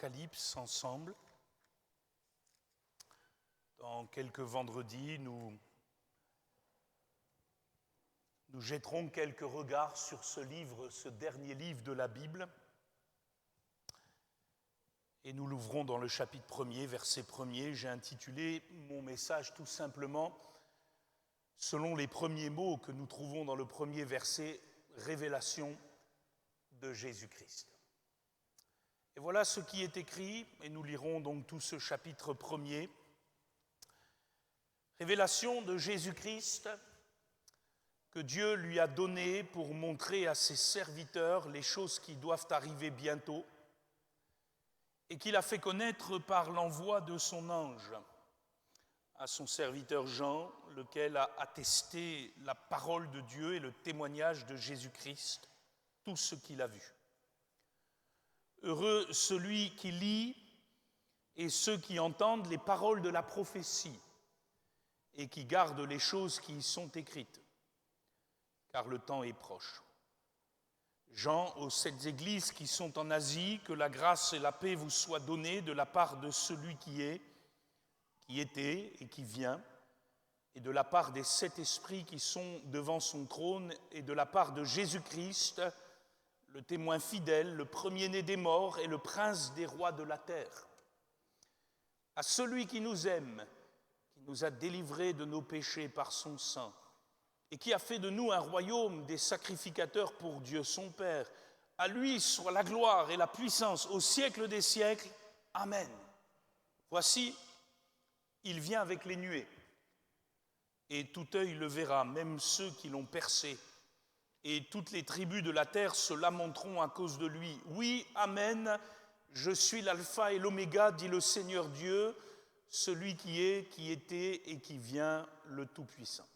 l'Apocalypse ensemble. Dans quelques vendredis, nous jetterons quelques regards sur ce livre, ce dernier livre de la Bible. Et nous l'ouvrons dans le chapitre 1er, verset 1er. J'ai intitulé mon message tout simplement, selon les premiers mots que nous trouvons dans le premier verset, révélation de Jésus-Christ. Et voilà ce qui est écrit, et nous lirons donc tout ce chapitre 1er. Révélation de Jésus-Christ que Dieu lui a donné pour montrer à ses serviteurs les choses qui doivent arriver bientôt et qu'il a fait connaître par l'envoi de son ange à son serviteur Jean, lequel a attesté la parole de Dieu et le témoignage de Jésus-Christ, tout ce qu'il a vu. Heureux celui qui lit et ceux qui entendent les paroles de la prophétie et qui gardent les choses qui y sont écrites, car le temps est proche. Jean, aux 7 églises qui sont en Asie, que la grâce et la paix vous soient données de la part de celui qui est, qui était et qui vient, et de la part des 7 esprits qui sont devant son trône, et de la part de Jésus-Christ, le témoin fidèle, le premier-né des morts et le prince des rois de la terre. À celui qui nous aime, qui nous a délivrés de nos péchés par son sang, et qui a fait de nous un royaume des sacrificateurs pour Dieu son Père, à lui soit la gloire et la puissance au siècle des siècles. Amen. Voici, il vient avec les nuées, et tout œil le verra, même ceux qui l'ont percé. Et toutes les tribus de la terre se lamenteront à cause de lui. Oui, Amen, je suis l'alpha et l'oméga, dit le Seigneur Dieu, celui qui est, qui était et qui vient, le Tout-Puissant.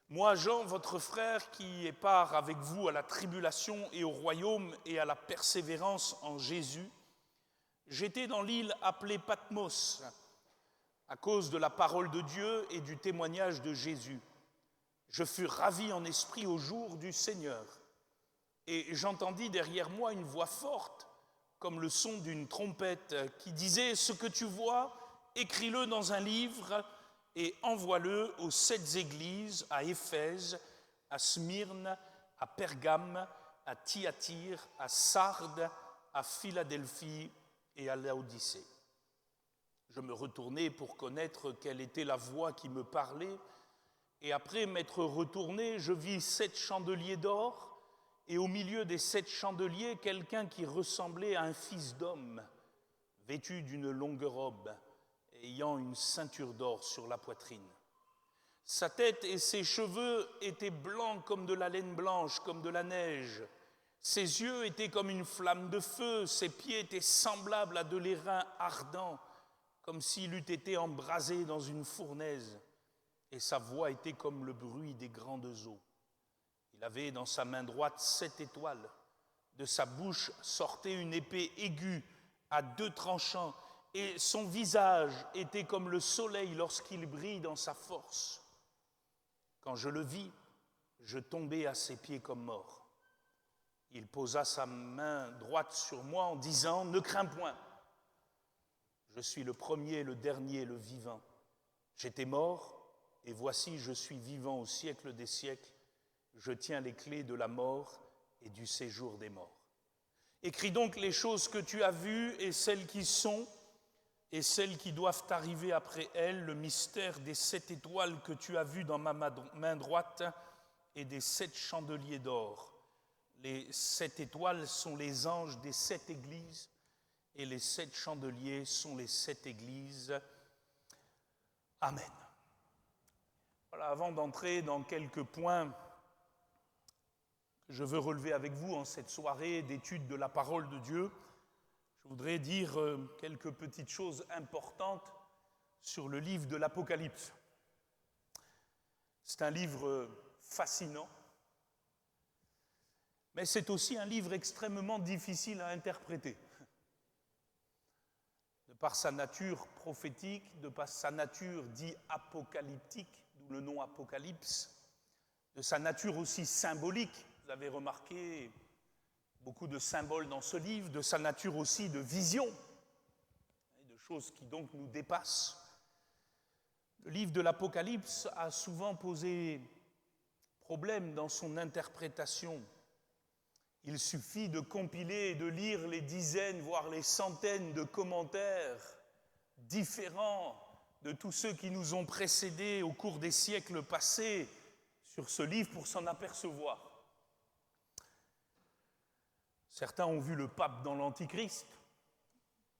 Moi, Jean, votre frère, qui est part avec vous à la tribulation et au royaume et à la persévérance en Jésus, j'étais dans l'île appelée Patmos, à cause de la parole de Dieu et du témoignage de Jésus. Je fus ravi en esprit au jour du Seigneur, et j'entendis derrière moi une voix forte, comme le son d'une trompette, qui disait « Ce que tu vois, écris-le dans un livre et envoie-le aux 7 églises, à Éphèse, à Smyrne, à Pergame, à Thyatire, à Sardes, à Philadelphie et à Laodicée. » Je me retournai pour connaître quelle était la voix qui me parlait, et après m'être retourné, je vis 7 chandeliers d'or, et au milieu des 7 chandeliers, quelqu'un qui ressemblait à un fils d'homme, vêtu d'une longue robe, ayant une ceinture d'or sur la poitrine. Sa tête et ses cheveux étaient blancs comme de la laine blanche, comme de la neige. Ses yeux étaient comme une flamme de feu, ses pieds étaient semblables à de l'airain ardent, comme s'il eût été embrasé dans une fournaise. Et sa voix était comme le bruit des grandes eaux. Il avait dans sa main droite 7 étoiles. De sa bouche sortait une épée aiguë à 2 tranchants, et son visage était comme le soleil lorsqu'il brille dans sa force. Quand je le vis, je tombai à ses pieds comme mort. Il posa sa main droite sur moi en disant « Ne crains point, je suis le premier, le dernier, le vivant. J'étais mort, et voici, je suis vivant au siècle des siècles. Je tiens les clés de la mort et du séjour des morts. Écris donc les choses que tu as vues et celles qui sont et celles qui doivent arriver après elles, le mystère des 7 étoiles que tu as vues dans ma main droite et des 7 chandeliers d'or. Les 7 étoiles sont les anges des 7 églises et les 7 chandeliers sont les 7 églises. Amen. Voilà, avant d'entrer dans quelques points que je veux relever avec vous en cette soirée d'étude de la parole de Dieu, je voudrais dire quelques petites choses importantes sur le livre de l'Apocalypse. C'est un livre fascinant, mais c'est aussi un livre extrêmement difficile à interpréter. De par sa nature prophétique, de par sa nature dit apocalyptique, d'où le nom Apocalypse, de sa nature aussi symbolique. Vous avez remarqué, beaucoup de symboles dans ce livre, de sa nature aussi de vision, de choses qui donc nous dépassent. Le livre de l'Apocalypse a souvent posé problème dans son interprétation. Il suffit de compiler et de lire les dizaines, voire les centaines de commentaires différents de tous ceux qui nous ont précédés au cours des siècles passés sur ce livre pour s'en apercevoir. Certains ont vu le pape dans l'Antichrist,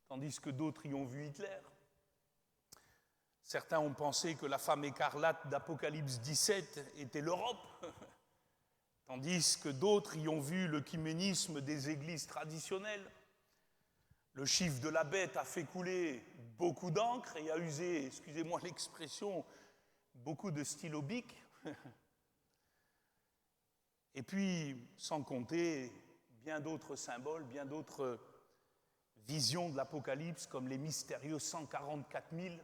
tandis que d'autres y ont vu Hitler. Certains ont pensé que la femme écarlate d'Apocalypse 17 était l'Europe, tandis que d'autres y ont vu l'œcuménisme des églises traditionnelles. Le chiffre de la bête a fait couler beaucoup d'encre et a usé, excusez-moi l'expression, beaucoup de stylo bic. Et puis, sans compter bien d'autres symboles, bien d'autres visions de l'Apocalypse, comme les mystérieux 144 000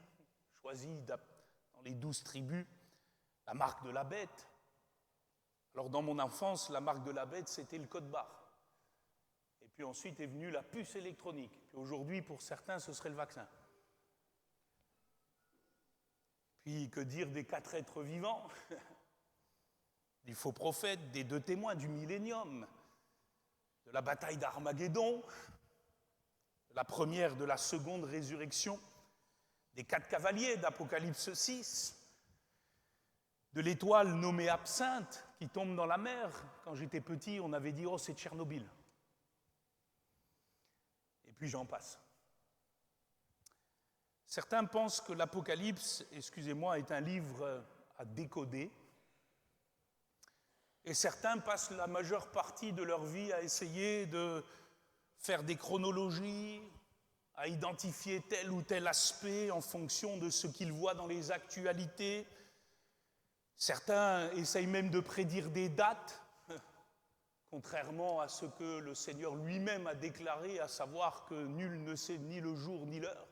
choisis dans les 12 tribus, la marque de la bête. Alors dans mon enfance, la marque de la bête, c'était le code barre. Et puis ensuite est venue la puce électronique. Puis aujourd'hui, pour certains, ce serait le vaccin. Puis que dire des 4 êtres vivants, des faux prophètes, des 2 témoins du millénium, de la bataille d'Armageddon, de la première, de la seconde résurrection, des 4 cavaliers d'Apocalypse 6, de l'étoile nommée Absinthe qui tombe dans la mer. Quand j'étais petit, on avait dit « Oh, c'est Tchernobyl ». Et puis j'en passe. Certains pensent que l'Apocalypse, excusez-moi, est un livre à décoder. Et certains passent la majeure partie de leur vie à essayer de faire des chronologies, à identifier tel ou tel aspect en fonction de ce qu'ils voient dans les actualités. Certains essayent même de prédire des dates, contrairement à ce que le Seigneur lui-même a déclaré, à savoir que nul ne sait ni le jour ni l'heure.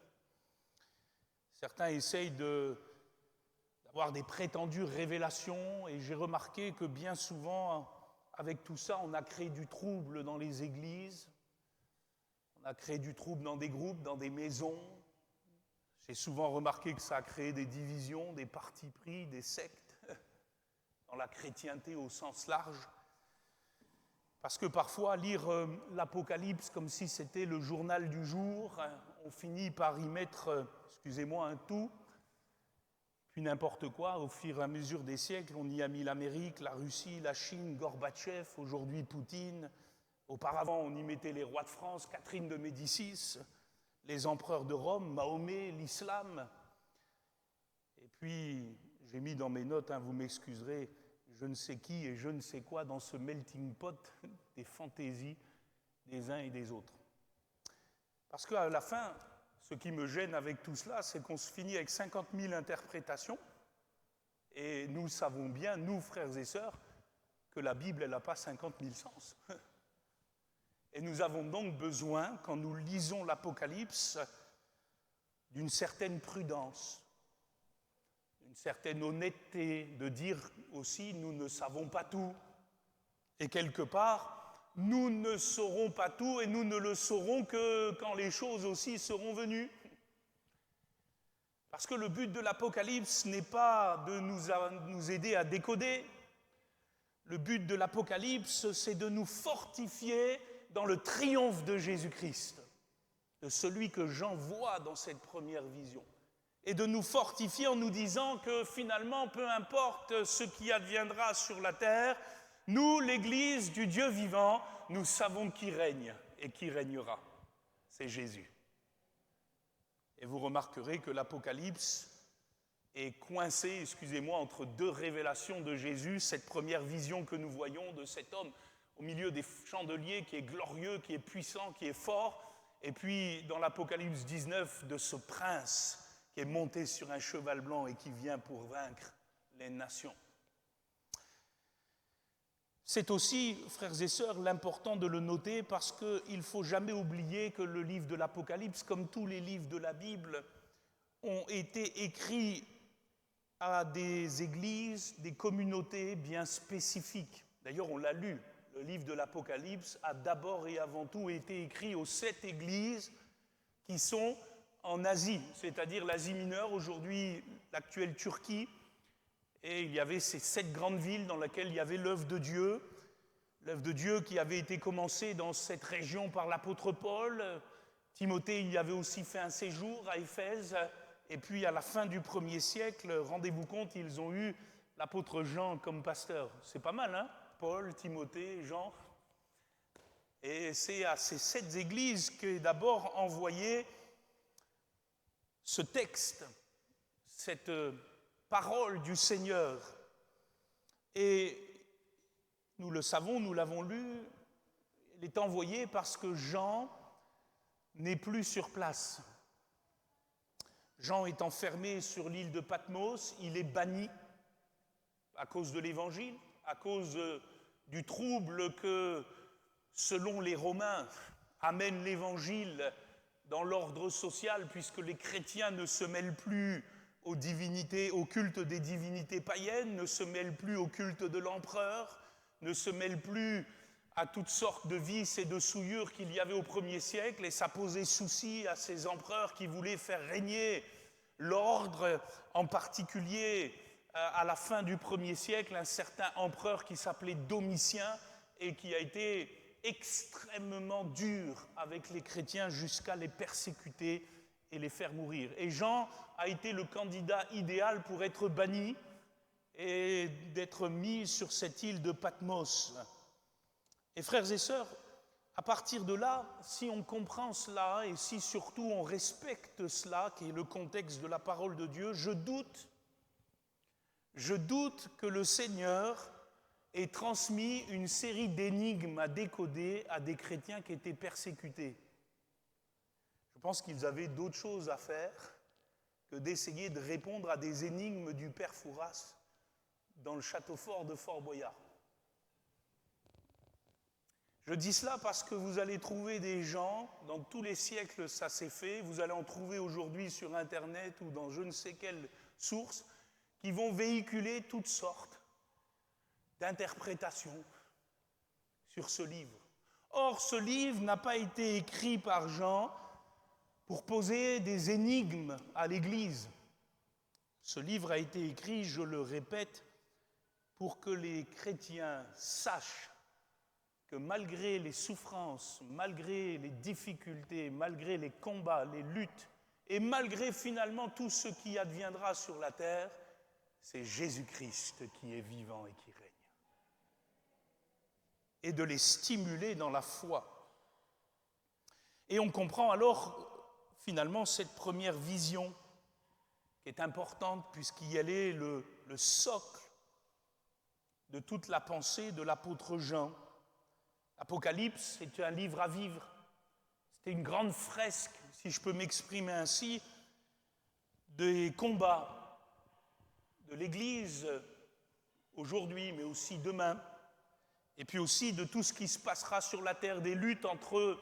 Certains essayent d'avoir des prétendues révélations, et j'ai remarqué que bien souvent, avec tout ça, on a créé du trouble dans les églises, on a créé du trouble dans des groupes, dans des maisons. J'ai souvent remarqué que ça a créé des divisions, des partis pris, des sectes, dans la chrétienté au sens large. Parce que parfois, lire l'Apocalypse comme si c'était le journal du jour, on finit par y mettre, excusez-moi, un tout, puis n'importe quoi. Au fur et à mesure des siècles, on y a mis l'Amérique, la Russie, la Chine, Gorbatchev, aujourd'hui Poutine. Auparavant, on y mettait les rois de France, Catherine de Médicis, les empereurs de Rome, Mahomet, l'islam. Et puis, j'ai mis dans mes notes, vous m'excuserez, je ne sais qui et je ne sais quoi dans ce melting pot des fantaisies des uns et des autres. Parce qu'à la fin, ce qui me gêne avec tout cela, c'est qu'on se finit avec 50 000 interprétations, et nous savons bien, nous, frères et sœurs, que la Bible, elle n'a pas 50 000 sens. Et nous avons donc besoin, quand nous lisons l'Apocalypse, d'une certaine prudence, d'une certaine honnêteté, de dire aussi, nous ne savons pas tout. Et quelque part, nous ne saurons pas tout, et nous ne le saurons que quand les choses aussi seront venues. Parce que le but de l'Apocalypse n'est pas de nous aider à décoder. Le but de l'Apocalypse, c'est de nous fortifier dans le triomphe de Jésus-Christ, de celui que Jean voit dans cette première vision, et de nous fortifier en nous disant que finalement, peu importe ce qui adviendra sur la terre, nous, l'Église du Dieu vivant, nous savons qui règne et qui régnera. C'est Jésus. Et vous remarquerez que l'Apocalypse est coincé, excusez-moi, entre 2 révélations de Jésus, cette première vision que nous voyons de cet homme au milieu des chandeliers, qui est glorieux, qui est puissant, qui est fort, et puis dans l'Apocalypse 19, de ce prince qui est monté sur un cheval blanc et qui vient pour vaincre les nations. C'est aussi, frères et sœurs, l'important de le noter, parce qu'il ne faut jamais oublier que le livre de l'Apocalypse, comme tous les livres de la Bible, ont été écrits à des églises, des communautés bien spécifiques. D'ailleurs, on l'a lu le livre de l'Apocalypse a d'abord et avant tout été écrit aux 7 églises qui sont en Asie, c'est-à-dire l'Asie mineure, aujourd'hui l'actuelle Turquie. Et il y avait ces 7 grandes villes dans lesquelles il y avait l'œuvre de Dieu qui avait été commencée dans cette région par l'apôtre Paul. Timothée y avait aussi fait un séjour à Éphèse. Et puis à la fin du 1er siècle, rendez-vous compte, ils ont eu l'apôtre Jean comme pasteur. C'est pas mal, hein? Paul, Timothée, Jean. Et c'est à ces 7 églises qu'est d'abord envoyé ce texte, cette parole du Seigneur. Et nous le savons, nous l'avons lu, elle est envoyée parce que Jean n'est plus sur place. Jean est enfermé sur l'île de Patmos, il est banni à cause de l'Évangile, à cause du trouble que, selon les Romains, amène l'Évangile dans l'ordre social, puisque les chrétiens ne se mêlent plus aux divinités, au culte des divinités païennes, ne se mêlent plus au culte de l'empereur, ne se mêlent plus à toutes sortes de vices et de souillures qu'il y avait au 1er siècle, et ça posait souci à ces empereurs qui voulaient faire régner l'ordre, en particulier à la fin du 1er siècle, un certain empereur qui s'appelait Domitien et qui a été extrêmement dur avec les chrétiens jusqu'à les persécuter et les faire mourir. Et Jean a été le candidat idéal pour être banni et d'être mis sur cette île de Patmos. Et frères et sœurs, à partir de là, si on comprend cela et si surtout on respecte cela, qui est le contexte de la parole de Dieu, je doute que le Seigneur ait transmis une série d'énigmes à décoder à des chrétiens qui étaient persécutés. Je pense qu'ils avaient d'autres choses à faire que d'essayer de répondre à des énigmes du père Fouras dans le château fort de Fort Boyard. Je dis cela parce que vous allez trouver des gens, dans tous les siècles ça s'est fait, vous allez en trouver aujourd'hui sur Internet ou dans je ne sais quelle source, qui vont véhiculer toutes sortes d'interprétations sur ce livre. Or, ce livre n'a pas été écrit par Jean pour poser des énigmes à l'Église. Ce livre a été écrit, je le répète, pour que les chrétiens sachent que malgré les souffrances, malgré les difficultés, malgré les combats, les luttes, et malgré finalement tout ce qui adviendra sur la terre, c'est Jésus-Christ qui est vivant et qui règne. Et de les stimuler dans la foi. Et on comprend alors finalement cette première vision qui est importante puisqu'elle est le socle de toute la pensée de l'apôtre Jean. L'Apocalypse, c'est un livre à vivre. C'était une grande fresque, si je peux m'exprimer ainsi, des combats de l'Église aujourd'hui, mais aussi demain, et puis aussi de tout ce qui se passera sur la terre, des luttes entre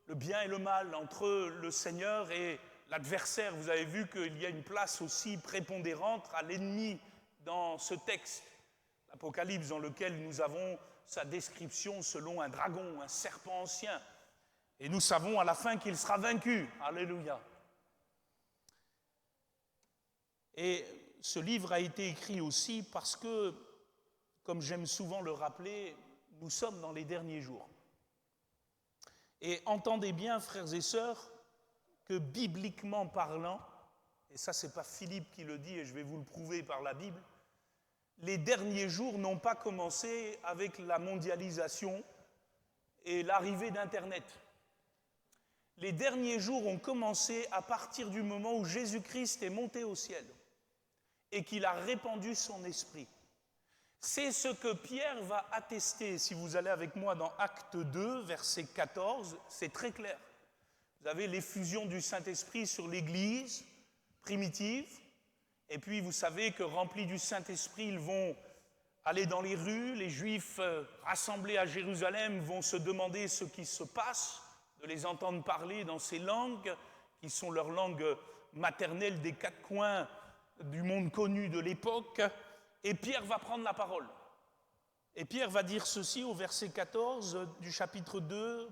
le bien et le mal, entre le Seigneur et l'adversaire. Vous avez vu qu'il y a une place aussi prépondérante à l'ennemi dans ce texte, l'Apocalypse, dans lequel nous avons sa description selon un dragon, un serpent ancien. Et nous savons à la fin qu'il sera vaincu. Alléluia. Et ce livre a été écrit aussi parce que, comme j'aime souvent le rappeler, nous sommes dans les derniers jours. Et entendez bien, frères et sœurs, que bibliquement parlant, et ça c'est pas Philippe qui le dit et je vais vous le prouver par la Bible, les derniers jours n'ont pas commencé avec la mondialisation et l'arrivée d'Internet. Les derniers jours ont commencé à partir du moment où Jésus-Christ est monté au ciel et qu'il a répandu son esprit. C'est ce que Pierre va attester. Si vous allez avec moi dans Acte 2, verset 14, c'est très clair. Vous avez l'effusion du Saint-Esprit sur l'Église primitive. Et puis vous savez que remplis du Saint-Esprit, ils vont aller dans les rues. Les Juifs rassemblés à Jérusalem vont se demander ce qui se passe, de les entendre parler dans ces langues qui sont leurs langues maternelles des 4 coins du monde connu de l'époque. Et Pierre va prendre la parole. Et Pierre va dire ceci au verset 14 du chapitre 2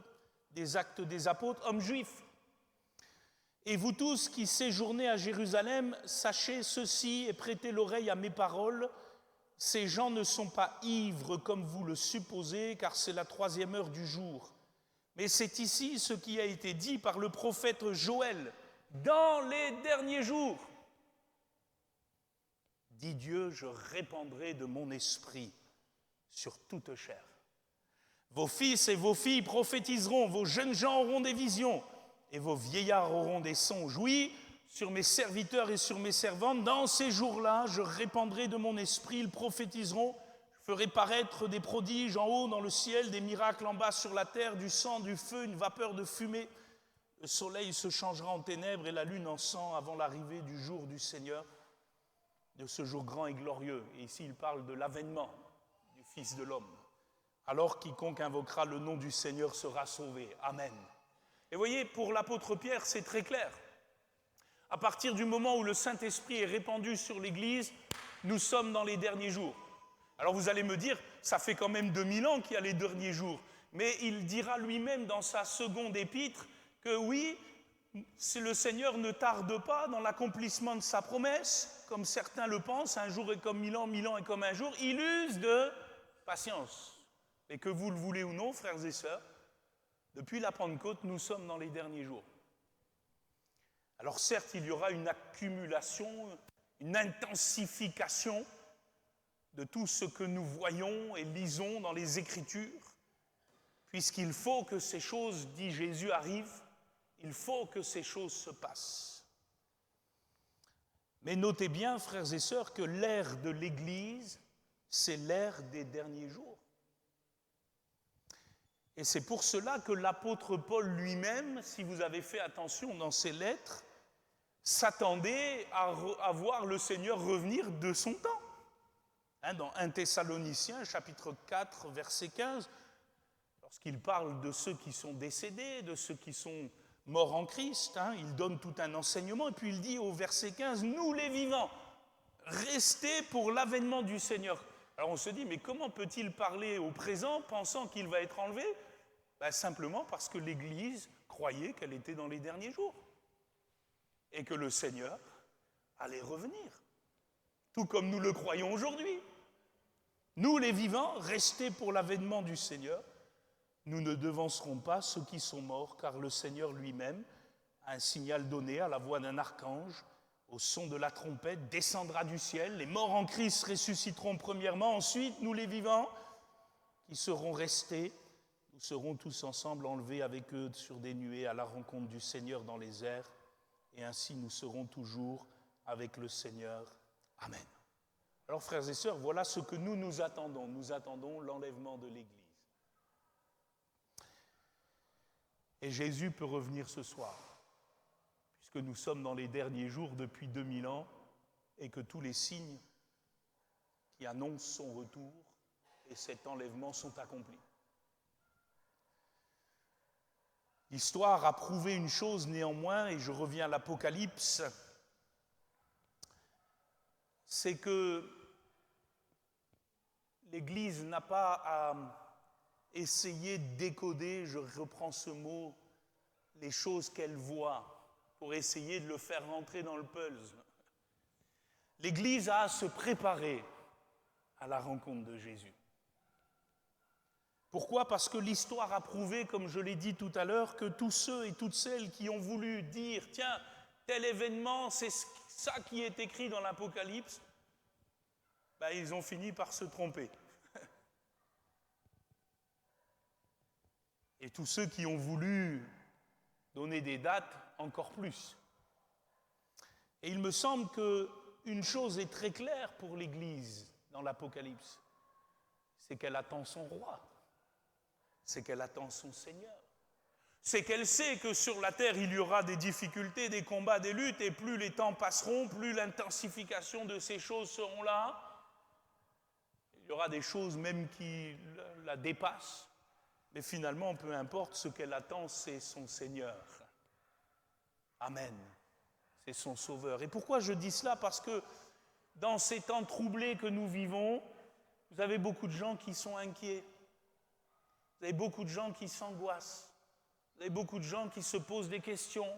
des Actes des Apôtres, « Hommes juifs, et vous tous qui séjournez à Jérusalem, sachez ceci et prêtez l'oreille à mes paroles. Ces gens ne sont pas ivres comme vous le supposez, car c'est la 3e heure du jour. Mais c'est ici ce qui a été dit par le prophète Joël. Dans les derniers jours, dit Dieu, je répandrai de mon esprit sur toute chair. Vos fils et vos filles prophétiseront, vos jeunes gens auront des visions, et vos vieillards auront des songes. Oui, sur mes serviteurs et sur mes servantes, dans ces jours-là, je répandrai de mon esprit, ils prophétiseront, je ferai paraître des prodiges en haut dans le ciel, des miracles en bas sur la terre, du sang, du feu, une vapeur de fumée. Le soleil se changera en ténèbres et la lune en sang avant l'arrivée du jour du Seigneur, de ce jour grand et glorieux. Et ici, il parle de l'avènement du Fils de l'homme. Alors quiconque invoquera le nom du Seigneur sera sauvé. Amen. Et voyez, pour l'apôtre Pierre, c'est très clair. À partir du moment où le Saint-Esprit est répandu sur l'Église, nous sommes dans les derniers jours. Alors vous allez me dire, ça fait quand même 2000 ans qu'il y a les derniers jours. Mais il dira lui-même dans sa seconde épître que oui, si le Seigneur ne tarde pas dans l'accomplissement de sa promesse, comme certains le pensent, un jour est comme 1000 ans est comme un jour, il use de patience. Et que vous le voulez ou non, frères et sœurs, depuis la Pentecôte, nous sommes dans les derniers jours. Alors certes, il y aura une accumulation, une intensification de tout ce que nous voyons et lisons dans les Écritures, puisqu'il faut que ces choses, dit Jésus, arrivent, il faut que ces choses se passent. Mais notez bien, frères et sœurs, que l'ère de l'Église, c'est l'ère des derniers jours. Et c'est pour cela que l'apôtre Paul lui-même, si vous avez fait attention dans ses lettres, s'attendait à voir le Seigneur revenir de son temps. Dans 1 Thessaloniciens, chapitre 4, verset 15, lorsqu'il parle de ceux qui sont décédés, de ceux qui sont morts en Christ, il donne tout un enseignement, et puis il dit au verset 15, « Nous les vivants, restez pour l'avènement du Seigneur. » Alors on se dit, mais comment peut-il parler au présent pensant qu'il va être enlevé ? Simplement parce que l'Église croyait qu'elle était dans les derniers jours et que le Seigneur allait revenir, tout comme nous le croyons aujourd'hui. Nous, les vivants, restés pour l'avènement du Seigneur, nous ne devancerons pas ceux qui sont morts, car le Seigneur lui-même a un signal donné à la voix d'un archange, au son de la trompette, descendra du ciel, les morts en Christ ressusciteront premièrement, ensuite nous les vivants qui serons restés, nous serons tous ensemble enlevés avec eux sur des nuées à la rencontre du Seigneur dans les airs, et ainsi nous serons toujours avec le Seigneur. Amen. Alors frères et sœurs, voilà ce que nous attendons. Nous attendons l'enlèvement de l'Église. Et Jésus peut revenir ce soir, puisque nous sommes dans les derniers jours depuis 2000 ans et que tous les signes qui annoncent son retour et cet enlèvement sont accomplis. L'histoire a prouvé une chose néanmoins, et je reviens à l'Apocalypse, c'est que l'Église n'a pas à essayer de décoder, je reprends ce mot, les choses qu'elle voit pour essayer de le faire rentrer dans le puzzle. L'Église a à se préparer à la rencontre de Jésus. Pourquoi ? Parce que l'histoire a prouvé, comme je l'ai dit tout à l'heure, que tous ceux et toutes celles qui ont voulu dire « Tiens, tel événement, c'est ça qui est écrit dans l'Apocalypse », ils ont fini par se tromper. Et tous ceux qui ont voulu donner des dates, encore plus. Et il me semble qu'une chose est très claire pour l'Église dans l'Apocalypse, c'est qu'elle attend son roi, c'est qu'elle attend son Seigneur. C'est qu'elle sait que sur la terre, il y aura des difficultés, des combats, des luttes, et plus les temps passeront, plus l'intensification de ces choses seront là. Il y aura des choses même qui la dépassent. Mais finalement, peu importe, ce qu'elle attend, c'est son Seigneur. Amen. C'est son Sauveur. Et pourquoi je dis cela ? Parce que dans ces temps troublés que nous vivons, Vous avez beaucoup de gens qui sont inquiets. Vous avez beaucoup de gens qui s'angoissent. Vous avez beaucoup de gens qui se posent des questions.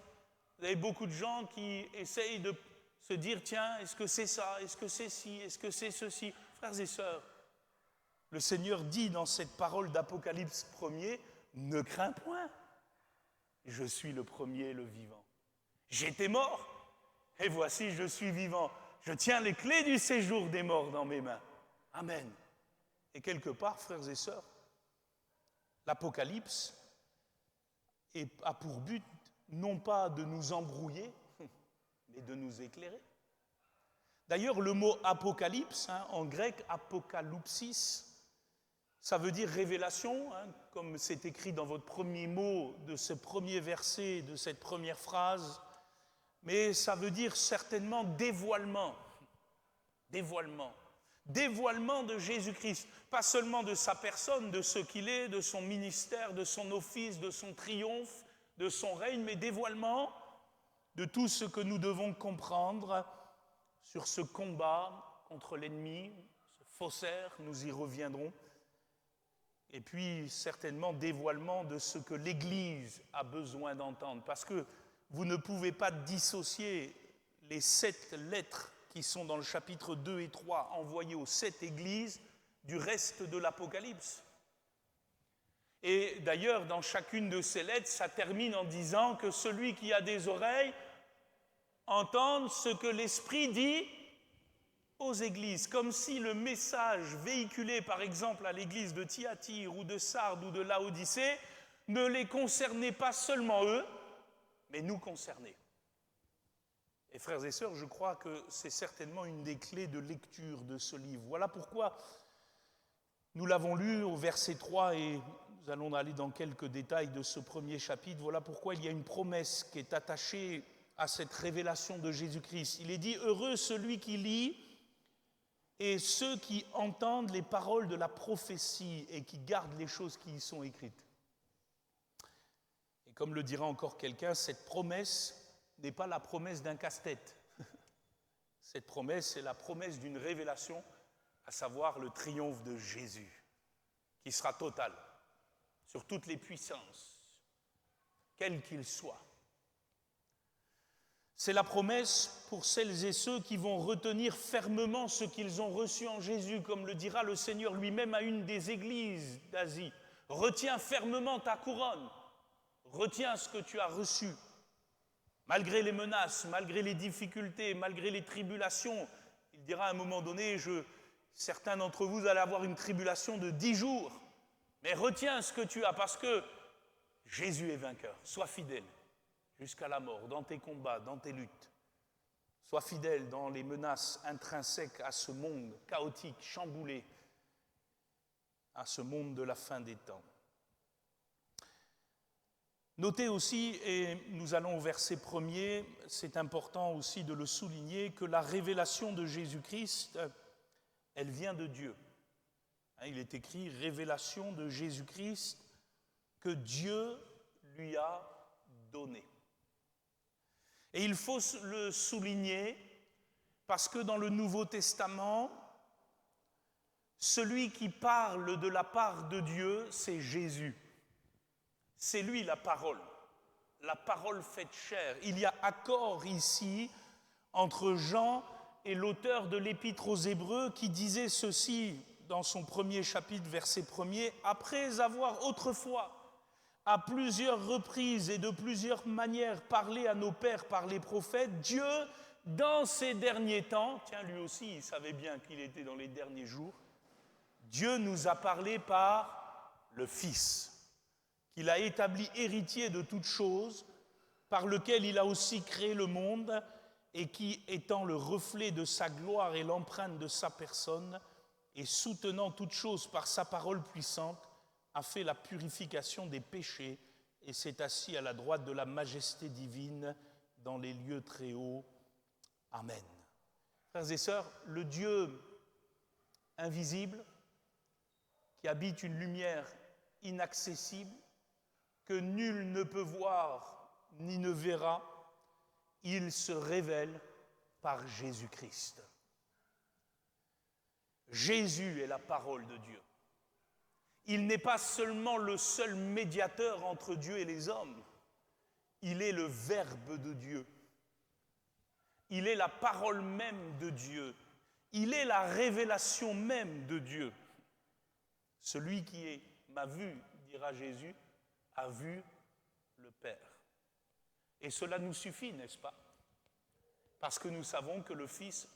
Vous avez beaucoup de gens qui essayent de se dire, tiens, est-ce que c'est ça? Est-ce que c'est ci? Est-ce que c'est ceci? Frères et sœurs, le Seigneur dit dans cette parole d'Apocalypse 1er, ne crains point, je suis le premier et le vivant. J'étais mort, et voici je suis vivant. Je tiens les clés du séjour des morts dans mes mains. Amen. Et quelque part, frères et sœurs, l'Apocalypse a pour but non pas de nous embrouiller, mais de nous éclairer. D'ailleurs, le mot apocalypse, en grec, apokalypsis, ça veut dire révélation, comme c'est écrit dans votre premier mot de ce premier verset, de cette première phrase, mais ça veut dire certainement dévoilement. Dévoilement. Dévoilement de Jésus-Christ, pas seulement de sa personne, de ce qu'il est, de son ministère, de son office, de son triomphe, de son règne, mais dévoilement de tout ce que nous devons comprendre sur ce combat contre l'ennemi, ce faussaire, nous y reviendrons, et puis certainement dévoilement de ce que l'Église a besoin d'entendre, parce que vous ne pouvez pas dissocier les 7 lettres qui sont dans le chapitre 2 et 3 envoyées aux 7 églises du reste de l'Apocalypse. Et d'ailleurs, dans chacune de ces lettres, ça termine en disant que celui qui a des oreilles entende ce que l'Esprit dit aux églises, comme si le message véhiculé par exemple à l'église de Thyatire ou de Sardes ou de Laodicée ne les concernait pas seulement eux, mais nous concernait. Et frères et sœurs, je crois que c'est certainement une des clés de lecture de ce livre. Voilà pourquoi nous l'avons lu au verset 3 et nous allons aller dans quelques détails de ce premier chapitre. Voilà pourquoi il y a une promesse qui est attachée à cette révélation de Jésus-Christ. Il est dit « Heureux celui qui lit et ceux qui entendent les paroles de la prophétie et qui gardent les choses qui y sont écrites. » Et comme le dira encore quelqu'un, cette promesse n'est pas la promesse d'un casse-tête. Cette promesse, c'est la promesse d'une révélation, à savoir le triomphe de Jésus, qui sera total sur toutes les puissances, quels qu'ils soient. C'est la promesse pour celles et ceux qui vont retenir fermement ce qu'ils ont reçu en Jésus, comme le dira le Seigneur lui-même à une des églises d'Asie. Retiens fermement ta couronne, retiens ce que tu as reçu. Malgré les menaces, malgré les difficultés, malgré les tribulations, il dira à un moment donné, certains d'entre vous allez avoir une tribulation de 10 jours, mais retiens ce que tu as, parce que Jésus est vainqueur. Sois fidèle jusqu'à la mort, dans tes combats, dans tes luttes. Sois fidèle dans les menaces intrinsèques à ce monde chaotique, chamboulé, à ce monde de la fin des temps. Notez aussi, et nous allons au verset 1er, c'est important aussi de le souligner, que la révélation de Jésus-Christ, elle vient de Dieu. Il est écrit « Révélation de Jésus-Christ que Dieu lui a donnée ». Et il faut le souligner parce que dans le Nouveau Testament, celui qui parle de la part de Dieu, c'est Jésus. C'est lui la parole faite chair. Il y a accord ici entre Jean et l'auteur de l'Épître aux Hébreux qui disait ceci dans son premier chapitre, verset 1er, « Après avoir autrefois, à plusieurs reprises et de plusieurs manières parlé à nos pères par les prophètes, Dieu, dans ces derniers temps, » tiens, lui aussi, il savait bien qu'il était dans les derniers jours, Dieu nous a parlé par le Fils, qu'il a établi héritier de toutes choses, par lequel il a aussi créé le monde, et qui, étant le reflet de sa gloire et l'empreinte de sa personne, et soutenant toutes choses par sa parole puissante, a fait la purification des péchés et s'est assis à la droite de la majesté divine dans les lieux très hauts. Amen. Frères et sœurs, le Dieu invisible, qui habite une lumière inaccessible, que nul ne peut voir ni ne verra, il se révèle par Jésus-Christ. Jésus est la parole de Dieu. Il n'est pas seulement le seul médiateur entre Dieu et les hommes. Il est le Verbe de Dieu. Il est la parole même de Dieu. Il est la révélation même de Dieu. Celui qui m'a vu, dira Jésus, a vu le Père. Et cela nous suffit, n'est-ce pas? Parce que nous savons que le Fils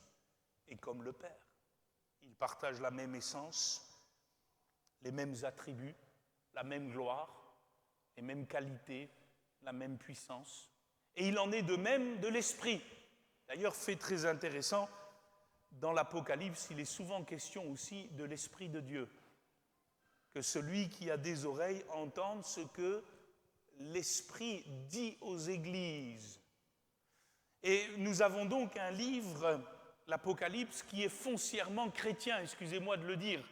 est comme le Père. Il partage la même essence, les mêmes attributs, la même gloire, les mêmes qualités, la même puissance. Et il en est de même de l'Esprit. D'ailleurs, fait très intéressant, dans l'Apocalypse, il est souvent question aussi de l'Esprit de Dieu. Que celui qui a des oreilles entende ce que l'Esprit dit aux églises. Et nous avons donc un livre, l'Apocalypse, qui est foncièrement chrétien, excusez-moi de le dire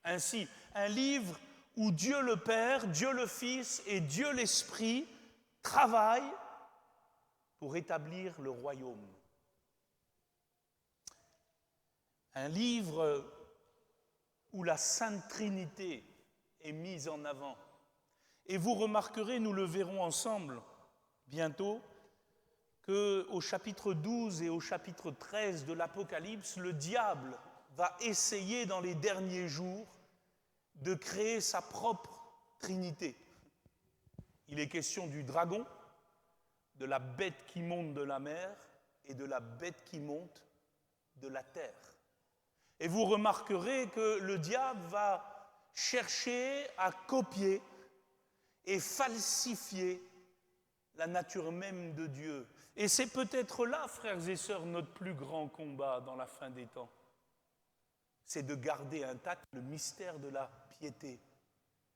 ainsi. Un livre où Dieu le Père, Dieu le Fils et Dieu l'Esprit travaillent pour établir le royaume. Un livre où la Sainte Trinité est mise en avant. Et vous remarquerez, nous le verrons ensemble bientôt, qu'au chapitre 12 et au chapitre 13 de l'Apocalypse, le diable va essayer dans les derniers jours de créer sa propre Trinité. Il est question du dragon, de la bête qui monte de la mer et de la bête qui monte de la terre. Et vous remarquerez que le diable va chercher à copier et falsifier la nature même de Dieu. Et c'est peut-être là, frères et sœurs, notre plus grand combat dans la fin des temps. C'est de garder intact le mystère de la piété,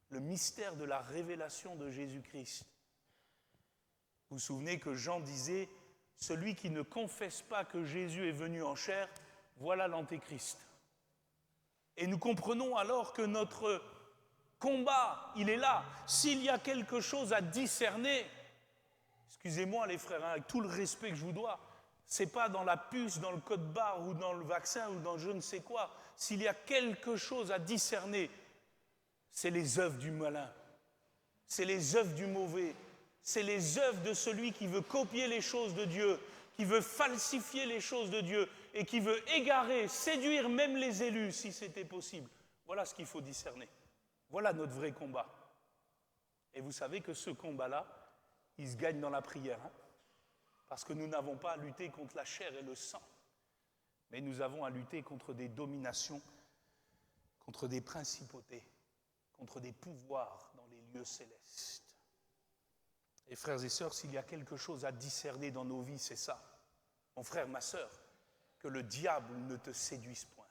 le mystère de la révélation de Jésus-Christ. Vous vous souvenez que Jean disait « Celui qui ne confesse pas que Jésus est venu en chair, voilà l'Antéchrist ». Et nous comprenons alors que notre combat, il est là. S'il y a quelque chose à discerner, excusez-moi les frères, avec tout le respect que je vous dois, c'est pas dans la puce, dans le code barre ou dans le vaccin ou dans je ne sais quoi. S'il y a quelque chose à discerner, c'est les œuvres du malin, c'est les œuvres du mauvais, c'est les œuvres de celui qui veut copier les choses de Dieu, qui veut falsifier les choses de Dieu et qui veut égarer, séduire même les élus si c'était possible. Voilà ce qu'il faut discerner. Voilà notre vrai combat. Et vous savez que ce combat-là, il se gagne dans la prière. Parce que nous n'avons pas à lutter contre la chair et le sang, mais nous avons à lutter contre des dominations, contre des principautés, contre des pouvoirs dans les lieux célestes. Et frères et sœurs, s'il y a quelque chose à discerner dans nos vies, c'est ça. Mon frère, ma sœur, que le diable ne te séduise point.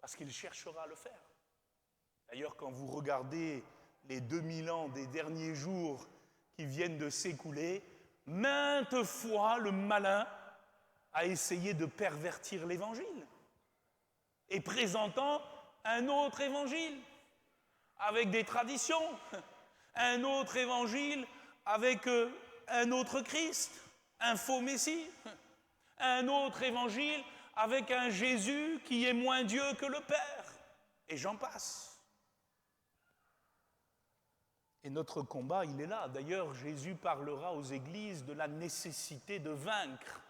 Parce qu'il cherchera à le faire. D'ailleurs, quand vous regardez les 2000 ans des derniers jours qui viennent de s'écouler, maintes fois le malin a essayé de pervertir l'évangile et présentant un autre évangile avec des traditions, un autre évangile avec un autre Christ, un faux Messie, un autre évangile avec un Jésus qui est moins Dieu que le Père, et j'en passe. Et notre combat, il est là. D'ailleurs, Jésus parlera aux églises de la nécessité de vaincre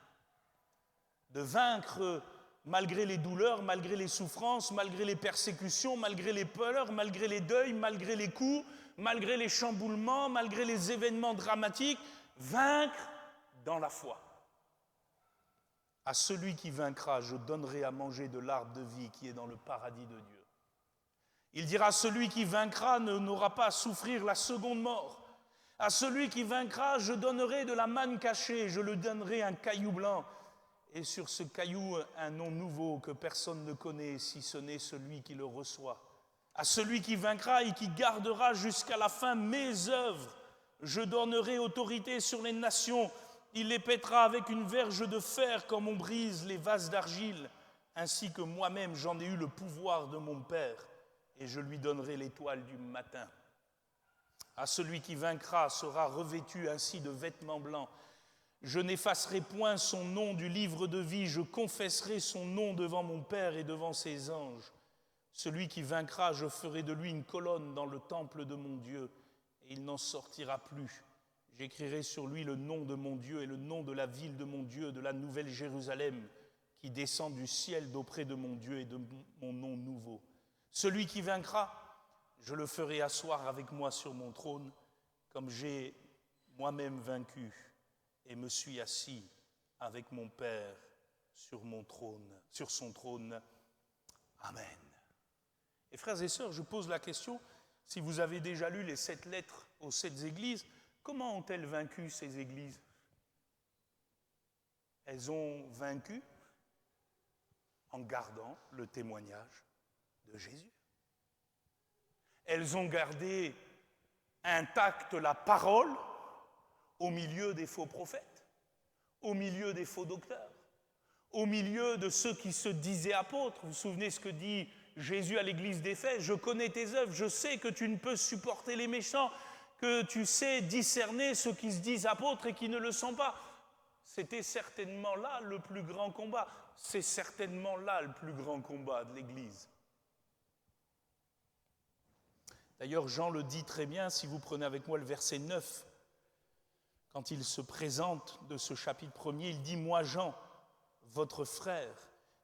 malgré les douleurs, malgré les souffrances, malgré les persécutions, malgré les peurs, malgré les deuils, malgré les coups, malgré les chamboulements, malgré les événements dramatiques, vaincre dans la foi. À celui qui vaincra, je donnerai à manger de l'arbre de vie qui est dans le paradis de Dieu. Il dira, celui qui vaincra n'aura pas à souffrir la seconde mort. À celui qui vaincra, je donnerai de la manne cachée, je lui donnerai un caillou blanc. Et sur ce caillou, un nom nouveau que personne ne connaît, si ce n'est celui qui le reçoit. À celui qui vaincra et qui gardera jusqu'à la fin mes œuvres, je donnerai autorité sur les nations. Il les pètera avec une verge de fer comme on brise les vases d'argile, ainsi que moi-même j'en ai eu le pouvoir de mon Père, et je lui donnerai l'étoile du matin. À celui qui vaincra sera revêtu ainsi de vêtements blancs. Je n'effacerai point son nom du livre de vie, je confesserai son nom devant mon Père et devant ses anges. Celui qui vaincra, je ferai de lui une colonne dans le temple de mon Dieu, et il n'en sortira plus. J'écrirai sur lui le nom de mon Dieu et le nom de la ville de mon Dieu, de la nouvelle Jérusalem, qui descend du ciel d'auprès de mon Dieu et de mon nom nouveau. Celui qui vaincra, je le ferai asseoir avec moi sur mon trône, comme j'ai moi-même vaincu et me suis assis avec mon Père sur son trône. Amen. Et frères et sœurs, je pose la question, si vous avez déjà lu les 7 lettres aux 7 églises, comment ont-elles vaincu ces églises? Elles ont vaincu en gardant le témoignage de Jésus. Elles ont gardé intacte la parole au milieu des faux prophètes, au milieu des faux docteurs, au milieu de ceux qui se disaient apôtres. Vous vous souvenez ce que dit Jésus à l'église d'Éphèse? Je connais tes œuvres, je sais que tu ne peux supporter les méchants, que tu sais discerner ceux qui se disent apôtres et qui ne le sont pas. C'était certainement là le plus grand combat. C'est certainement là le plus grand combat de l'Église. D'ailleurs, Jean le dit très bien, si vous prenez avec moi le verset 9, quand il se présente de ce chapitre 1er, il dit « Moi, Jean, votre frère,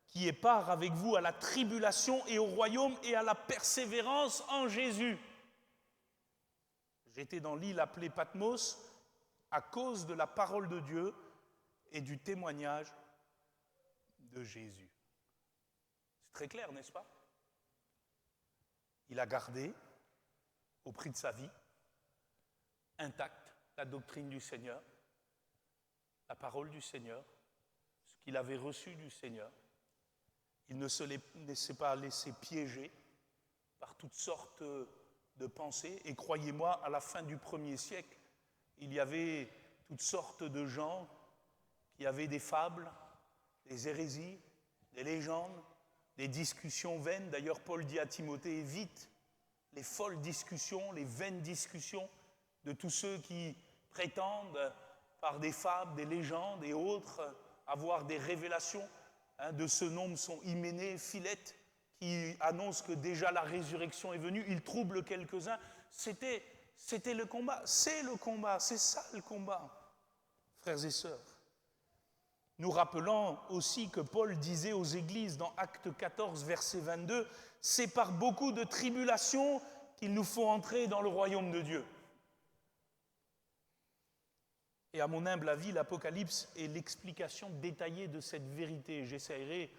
qui est part avec vous à la tribulation et au royaume et à la persévérance en Jésus. » J'étais dans l'île appelée Patmos à cause de la parole de Dieu et du témoignage de Jésus. C'est très clair, n'est-ce pas? Il a gardé, au prix de sa vie, intacte la doctrine du Seigneur, la parole du Seigneur, ce qu'il avait reçu du Seigneur. Il ne se laissait pas laisser piéger par toutes sortes de pensées. Et croyez-moi, à la fin du 1er siècle, il y avait toutes sortes de gens qui avaient des fables, des hérésies, des légendes, des discussions vaines. D'ailleurs, Paul dit à Timothée, évite les folles discussions, les vaines discussions de tous ceux qui prétendent, par des fables, des légendes et autres, avoir des révélations. De ce nombre sont Hyménée, Philette, qui annoncent que déjà la résurrection est venue. Ils troublent quelques-uns. C'était le combat. C'est le combat. C'est ça le combat, frères et sœurs. Nous rappelons aussi que Paul disait aux églises dans Actes 14, verset 22, « C'est par beaucoup de tribulations qu'il nous faut entrer dans le royaume de Dieu. » Et à mon humble avis, l'Apocalypse est l'explication détaillée de cette vérité. J'essaierai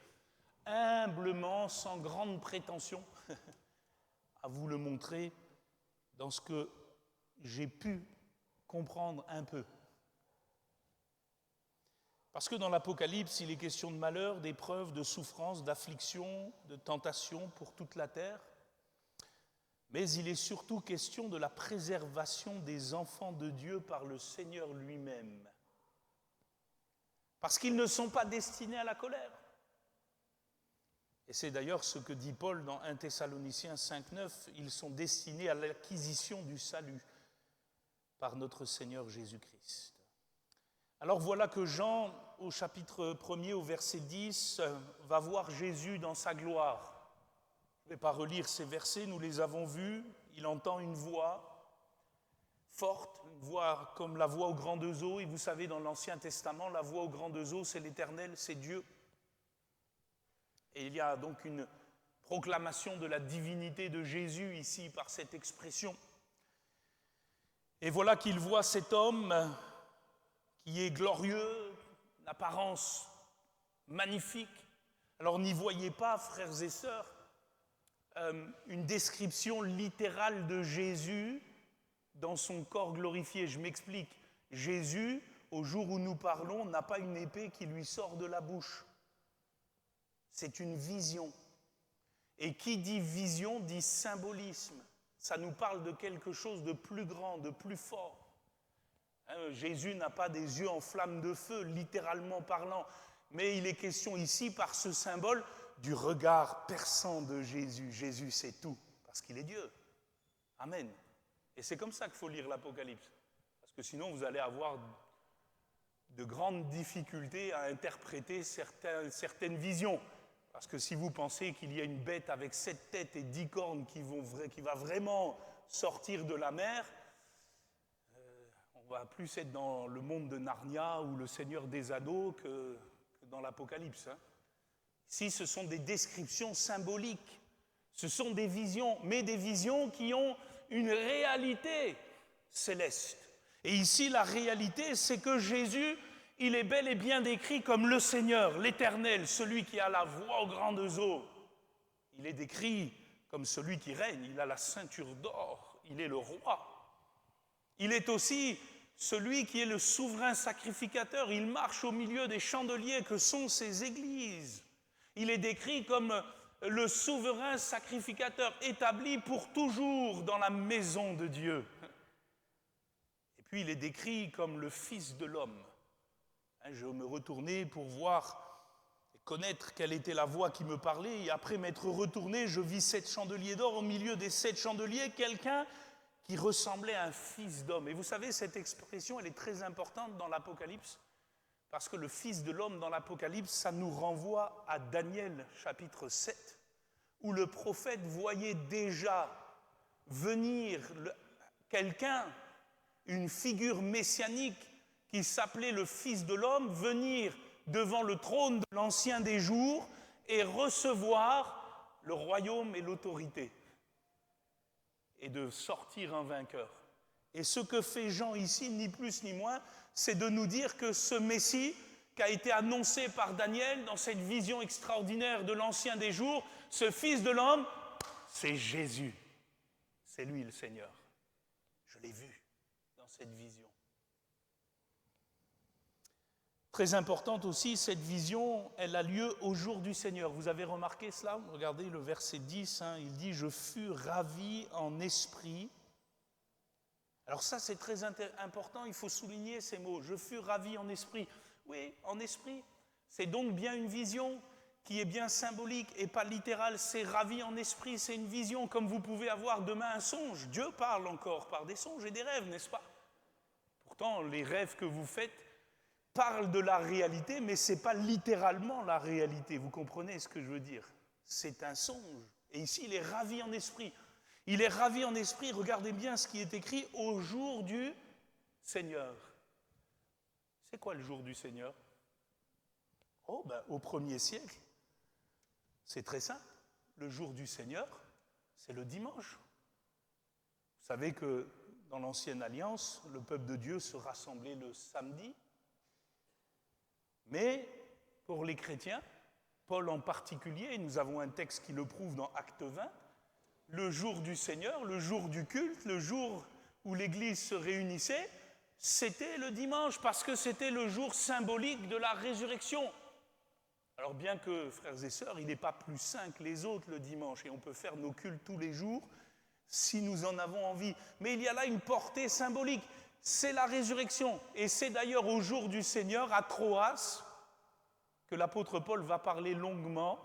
humblement, sans grande prétention, à vous le montrer dans ce que j'ai pu comprendre un peu. Parce que dans l'Apocalypse, il est question de malheur, d'épreuves, de souffrances, d'afflictions, de tentations pour toute la terre. Mais il est surtout question de la préservation des enfants de Dieu par le Seigneur lui-même. Parce qu'ils ne sont pas destinés à la colère. Et c'est d'ailleurs ce que dit Paul dans 1 Thessaloniciens 5,9, ils sont destinés à l'acquisition du salut par notre Seigneur Jésus-Christ. Alors voilà que Jean, au chapitre 1er, au verset 10, va voir Jésus dans sa gloire. Je ne vais pas relire ces versets, nous les avons vus. Il entend une voix forte, une voix comme la voix aux grandes eaux. Et vous savez, dans l'Ancien Testament, la voix aux grandes eaux, c'est l'Éternel, c'est Dieu. Et il y a donc une proclamation de la divinité de Jésus ici par cette expression. Et voilà qu'il voit cet homme qui est glorieux, d'apparence magnifique. Alors n'y voyez pas, frères et sœurs, une description littérale de Jésus dans son corps glorifié. Je m'explique. Jésus, au jour où nous parlons, n'a pas une épée qui lui sort de la bouche. C'est une vision. Et qui dit vision dit symbolisme. Ça nous parle de quelque chose de plus grand, de plus fort. Jésus n'a pas des yeux en flammes de feu, littéralement parlant, mais il est question ici, par ce symbole, du regard perçant de Jésus. Jésus sait tout, parce qu'il est Dieu. Amen. Et c'est comme ça qu'il faut lire l'Apocalypse. Parce que sinon, vous allez avoir de grandes difficultés à interpréter certaines visions. Parce que si vous pensez qu'il y a une bête avec 7 têtes et 10 cornes qui va vraiment sortir de la mer, on va plus être dans le monde de Narnia ou le Seigneur des Anneaux que dans l'Apocalypse. Ici, ce sont des descriptions symboliques. Ce sont des visions, mais des visions qui ont une réalité céleste. Et ici, la réalité, c'est que Jésus, il est bel et bien décrit comme le Seigneur, l'Éternel, celui qui a la voix aux grandes eaux. Il est décrit comme celui qui règne, il a la ceinture d'or, il est le roi. Il est aussi celui qui est le souverain sacrificateur, il marche au milieu des chandeliers que sont ses églises. Il est décrit comme le souverain sacrificateur établi pour toujours dans la maison de Dieu. Et puis il est décrit comme le Fils de l'homme. Je vais me retourner pour voir et connaître quelle était la voix qui me parlait. Et après m'être retourné, je vis 7 chandeliers d'or. Au milieu des 7 chandeliers, quelqu'un qui ressemblait à un fils d'homme. Et vous savez, cette expression, elle est très importante dans l'Apocalypse, parce que le Fils de l'homme dans l'Apocalypse, ça nous renvoie à Daniel, chapitre 7, où le prophète voyait déjà venir quelqu'un, une figure messianique qui s'appelait le Fils de l'homme, venir devant le trône de l'Ancien des jours et recevoir le royaume et l'autorité, et de sortir un vainqueur. Et ce que fait Jean ici, ni plus ni moins, c'est de nous dire que ce Messie, qui a été annoncé par Daniel dans cette vision extraordinaire de l'Ancien des jours, ce Fils de l'homme, c'est Jésus. C'est lui le Seigneur. Je l'ai vu dans cette vision. Très importante aussi, cette vision, elle a lieu au jour du Seigneur. Vous avez remarqué cela? Regardez le verset 10, il dit « Je fus ravi en esprit ». Alors ça, c'est très important, il faut souligner ces mots. « Je fus ravi en esprit ». Oui, en esprit. C'est donc bien une vision qui est bien symbolique et pas littérale. C'est ravi en esprit, c'est une vision comme vous pouvez avoir demain un songe. Dieu parle encore par des songes et des rêves, n'est-ce pas? Pourtant, les rêves que vous faites parle de la réalité, mais ce n'est pas littéralement la réalité. Vous comprenez ce que je veux dire? C'est un songe. Et ici, il est ravi en esprit. Il est ravi en esprit, regardez bien ce qui est écrit, au jour du Seigneur. C'est quoi le jour du Seigneur? Oh, au 1er siècle, c'est très simple. Le jour du Seigneur, c'est le dimanche. Vous savez que dans l'Ancienne Alliance, le peuple de Dieu se rassemblait le samedi. Mais pour les chrétiens, Paul en particulier, et nous avons un texte qui le prouve dans Acte 20, le jour du Seigneur, le jour du culte, le jour où l'Église se réunissait, c'était le dimanche, parce que c'était le jour symbolique de la résurrection. Alors bien que, frères et sœurs, il n'est pas plus saint que les autres le dimanche, et on peut faire nos cultes tous les jours si nous en avons envie. Mais il y a là une portée symbolique. C'est la résurrection. Et c'est d'ailleurs au jour du Seigneur, à Troas, que l'apôtre Paul va parler longuement,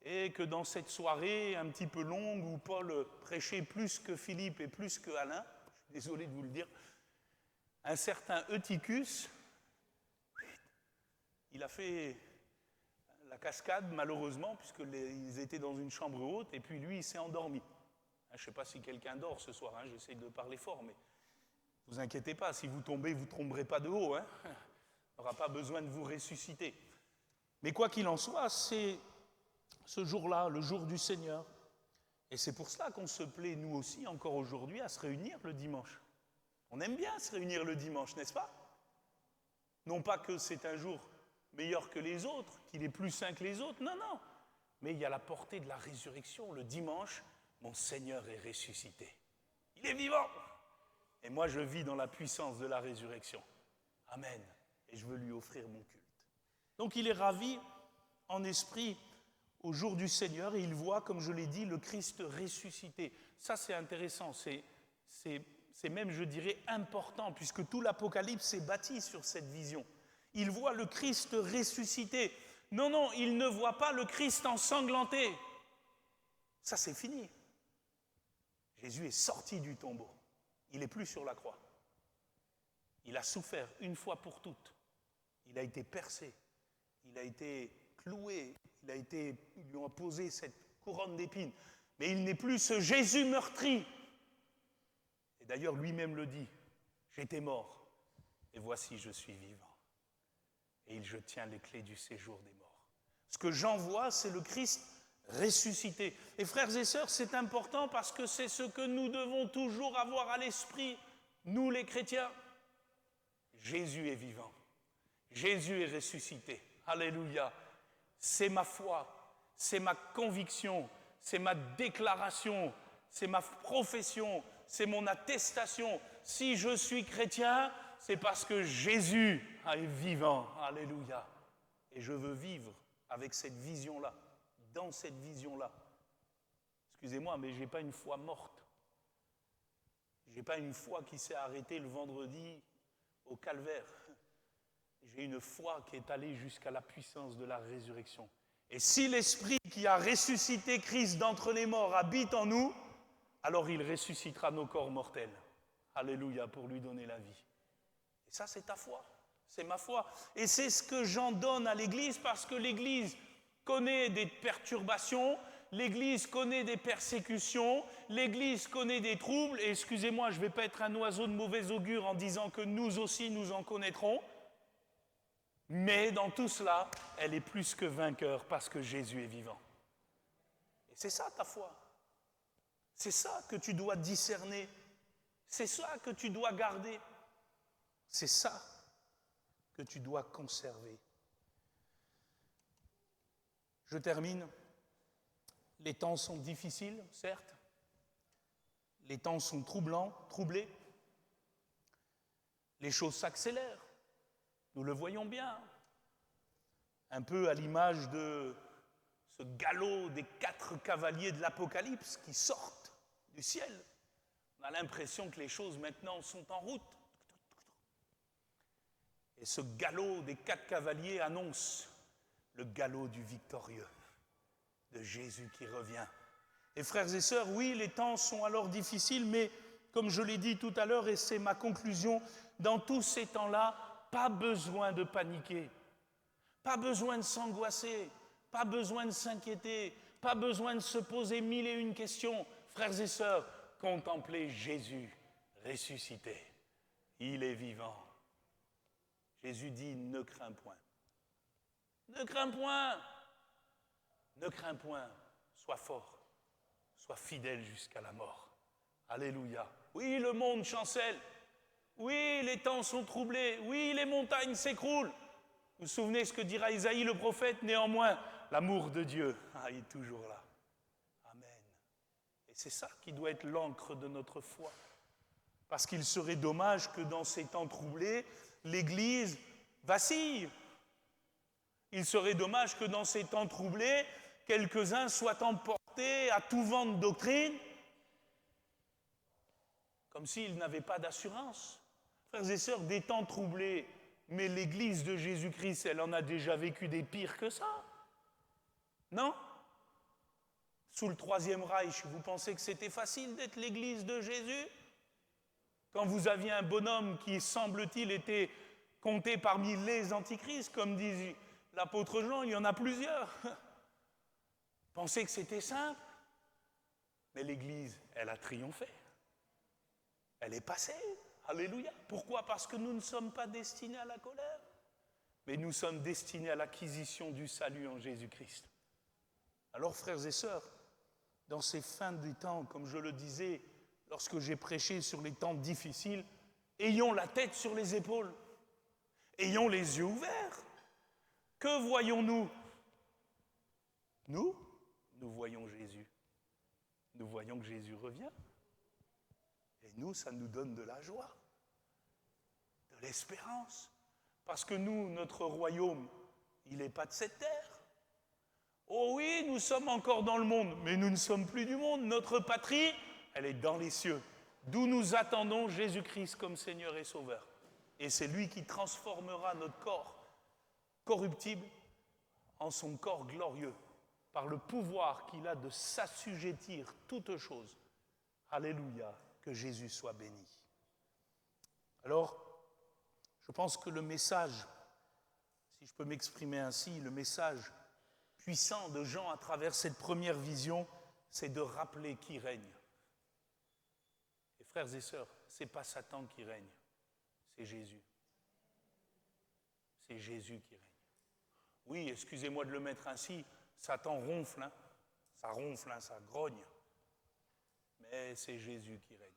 et que dans cette soirée un petit peu longue, où Paul prêchait plus que Philippe et plus que Alain, je suis désolé de vous le dire, un certain Eutychus, il a fait la cascade, malheureusement, puisqu'ils étaient dans une chambre haute, et puis lui, il s'est endormi. Je ne sais pas si quelqu'un dort ce soir, j'essaie de parler fort, mais ne vous inquiétez pas, si vous tombez, vous ne tomberez pas de haut. On n'aura pas besoin de vous ressusciter. Mais quoi qu'il en soit, c'est ce jour-là, le jour du Seigneur. Et c'est pour cela qu'on se plaît, nous aussi, encore aujourd'hui, à se réunir le dimanche. On aime bien se réunir le dimanche, n'est-ce pas? Non pas que c'est un jour meilleur que les autres, qu'il est plus saint que les autres, non, non. Mais il y a la portée de la résurrection. Le dimanche, mon Seigneur est ressuscité. Il est vivant. Et moi, je vis dans la puissance de la résurrection. Amen. Et je veux lui offrir mon culte. Donc, il est ravi en esprit au jour du Seigneur et il voit, comme je l'ai dit, le Christ ressuscité. Ça, c'est intéressant. C'est même, je dirais, important, puisque tout l'Apocalypse est bâti sur cette vision. Il voit le Christ ressuscité. Non, non, il ne voit pas le Christ ensanglanté. Ça, c'est fini. Jésus est sorti du tombeau. Il n'est plus sur la croix. Il a souffert une fois pour toutes il a été percé, il a été cloué, ils lui ont posé cette couronne d'épines. Mais il n'est plus ce Jésus meurtri. Et d'ailleurs, lui-même le dit, j'étais mort, et voici, je suis vivant. Et je tiens les clés du séjour des morts. Ce que Jean voit, c'est le Christ ressuscité. Et frères et sœurs, c'est important parce que c'est ce que nous devons toujours avoir à l'esprit, nous les chrétiens. Jésus est vivant. Jésus est ressuscité. Alléluia. C'est ma foi, c'est ma conviction, c'est ma déclaration, c'est ma profession, c'est mon attestation. Si je suis chrétien, c'est parce que Jésus est vivant. Alléluia. Et je veux vivre avec cette vision-là, dans cette vision-là. Excusez-moi, mais je n'ai pas une foi morte. Je n'ai pas une foi qui s'est arrêtée le vendredi au calvaire. J'ai une foi qui est allée jusqu'à la puissance de la résurrection. Et si l'Esprit qui a ressuscité Christ d'entre les morts habite en nous, alors il ressuscitera nos corps mortels. Alléluia, pour lui donner la vie. Et ça, c'est ta foi. C'est ma foi. Et c'est ce que j'en donne à l'Église parce que l'Église connaît des perturbations, l'Église connaît des persécutions, l'Église connaît des troubles. Et excusez-moi, je ne vais pas être un oiseau de mauvais augure en disant que nous aussi, nous en connaîtrons. Mais dans tout cela, elle est plus que vainqueur parce que Jésus est vivant. Et c'est ça ta foi. C'est ça que tu dois discerner. C'est ça que tu dois garder. C'est ça que tu dois conserver. Je termine. Les temps sont difficiles, certes. Les temps sont troublés. Les choses s'accélèrent. Nous le voyons bien, un peu à l'image de ce galop des 4 cavaliers de l'Apocalypse qui sortent du ciel. On a l'impression que les choses maintenant sont en route. Et ce galop des 4 cavaliers annonce le galop du victorieux, de Jésus qui revient. Et frères et sœurs, oui, les temps sont alors difficiles, mais comme je l'ai dit tout à l'heure, et c'est ma conclusion, dans tous ces temps-là, pas besoin de paniquer, pas besoin de s'angoisser, pas besoin de s'inquiéter, pas besoin de se poser 1001 questions. Frères et sœurs, contemplez Jésus ressuscité. Il est vivant. Jésus dit, ne crains point. Ne crains point. Ne crains point. Sois fort. Sois fidèle jusqu'à la mort. Alléluia. Oui, le monde chancelle. Oui, les temps sont troublés. Oui, les montagnes s'écroulent. Vous vous souvenez ce que dira Isaïe le prophète? Néanmoins, l'amour de Dieu, il est toujours là. Amen. Et c'est ça qui doit être l'encre de notre foi. Parce qu'il serait dommage que dans ces temps troublés, l'Église vacille. Il serait dommage que dans ces temps troublés, quelques-uns soient emportés à tout vent de doctrine, comme s'ils n'avaient pas d'assurance. Frères et sœurs, des temps troublés, mais l'Église de Jésus-Christ, elle en a déjà vécu des pires que ça. Non? Sous le Troisième Reich, vous pensez que c'était facile d'être l'Église de Jésus? Quand vous aviez un bonhomme qui, semble-t-il, était compté parmi les antichrists, comme dit l'apôtre Jean, il y en a plusieurs. Pensez que c'était simple? Mais l'Église, elle a triomphé. Elle est passée. Alléluia. Pourquoi? Parce que nous ne sommes pas destinés à la colère, mais nous sommes destinés à l'acquisition du salut en Jésus-Christ. Alors, frères et sœurs, dans ces fins des temps, comme je le disais, lorsque j'ai prêché sur les temps difficiles, ayons la tête sur les épaules, ayons les yeux ouverts. Que voyons-nous? Nous voyons Jésus. Nous voyons que Jésus revient. Et nous, ça nous donne de la joie, de l'espérance. Parce que nous, notre royaume, il n'est pas de cette terre. Oh oui, nous sommes encore dans le monde, mais nous ne sommes plus du monde. Notre patrie, elle est dans les cieux, d'où nous attendons Jésus-Christ comme Seigneur et Sauveur. Et c'est lui qui transformera notre corps corruptible en son corps glorieux, par le pouvoir qu'il a de s'assujettir toutes choses. Alléluia. Que Jésus soit béni. Alors, je pense que le message si je peux m'exprimer ainsi, le message puissant de Jean à travers cette première vision, c'est de rappeler qui règne. Et frères et sœurs, ce n'est pas Satan qui règne, c'est Jésus. C'est Jésus qui règne. Oui, excusez-moi de le mettre ainsi, Satan ronfle, hein. Ça ronfle, hein, ça grogne. Mais c'est Jésus qui règne.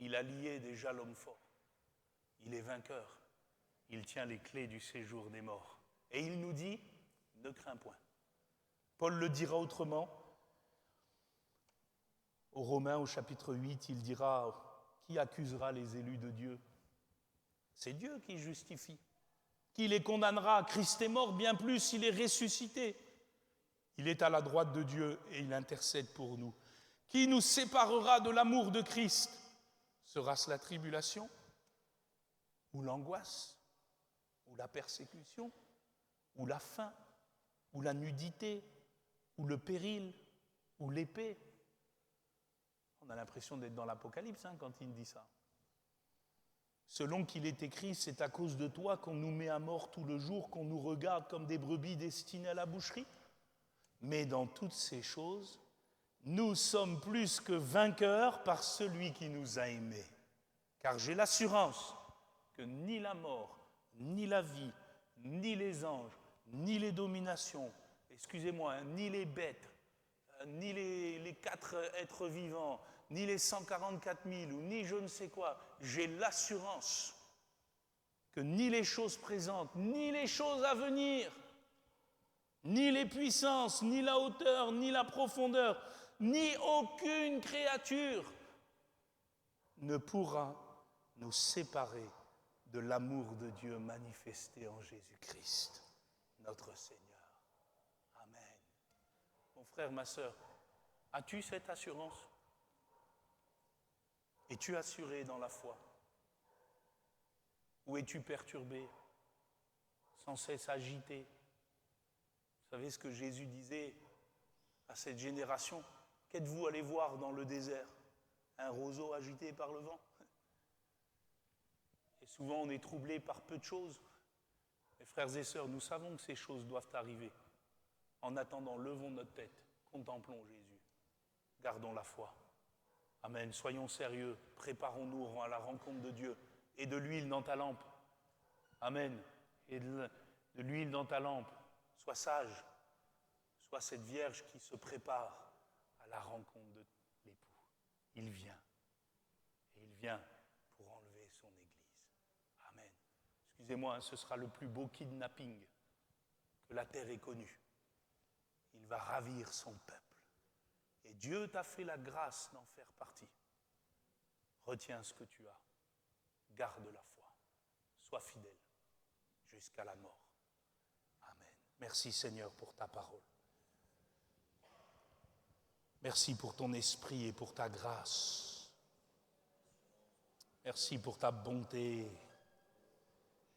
Il a lié déjà l'homme fort. Il est vainqueur. Il tient les clés du séjour des morts. Et il nous dit, ne crains point. Paul le dira autrement. Aux Romains, au chapitre 8, il dira, qui accusera les élus de Dieu? C'est Dieu qui justifie. Qui les condamnera? Christ est mort, bien plus, il est ressuscité. Il est à la droite de Dieu et il intercède pour nous. Qui nous séparera de l'amour de Christ? Sera-ce la tribulation? Ou l'angoisse? Ou la persécution? Ou la faim? Ou la nudité? Ou le péril? Ou l'épée? On a l'impression d'être dans l'Apocalypse quand il dit ça. Selon qu'il est écrit, c'est à cause de toi qu'on nous met à mort tout le jour, qu'on nous regarde comme des brebis destinées à la boucherie. Mais dans toutes ces choses, nous sommes plus que vainqueurs par celui qui nous a aimés. Car j'ai l'assurance que ni la mort, ni la vie, ni les anges, ni les dominations, ni les bêtes, ni les 4 êtres vivants, ni les 144 000, ou ni je ne sais quoi, j'ai l'assurance que ni les choses présentes, ni les choses à venir, ni les puissances, ni la hauteur, ni la profondeur, ni aucune créature ne pourra nous séparer de l'amour de Dieu manifesté en Jésus-Christ, notre Seigneur. Amen. Mon frère, ma sœur, as-tu cette assurance? Es-tu assuré dans la foi? Ou es-tu perturbé, sans cesse agité? Vous savez ce que Jésus disait à cette génération? Qu'êtes-vous allé voir dans le désert? Un roseau agité par le vent? Et souvent on est troublé par peu de choses. Mes frères et sœurs, nous savons que ces choses doivent arriver. En attendant, levons notre tête, contemplons Jésus, gardons la foi. Amen. Soyons sérieux, préparons-nous à la rencontre de Dieu et de l'huile dans ta lampe. Amen. Et de l'huile dans ta lampe. Sois sage. Sois cette vierge qui se prépare à la rencontre de l'époux. Il vient. Et il vient pour enlever son Église. Amen. Excusez-moi, ce sera le plus beau kidnapping que la terre ait connu. Il va ravir son peuple. Et Dieu t'a fait la grâce d'en faire partie. Retiens ce que tu as. Garde la foi. Sois fidèle jusqu'à la mort. Amen. Merci Seigneur pour ta parole. Merci pour ton esprit et pour ta grâce. Merci pour ta bonté.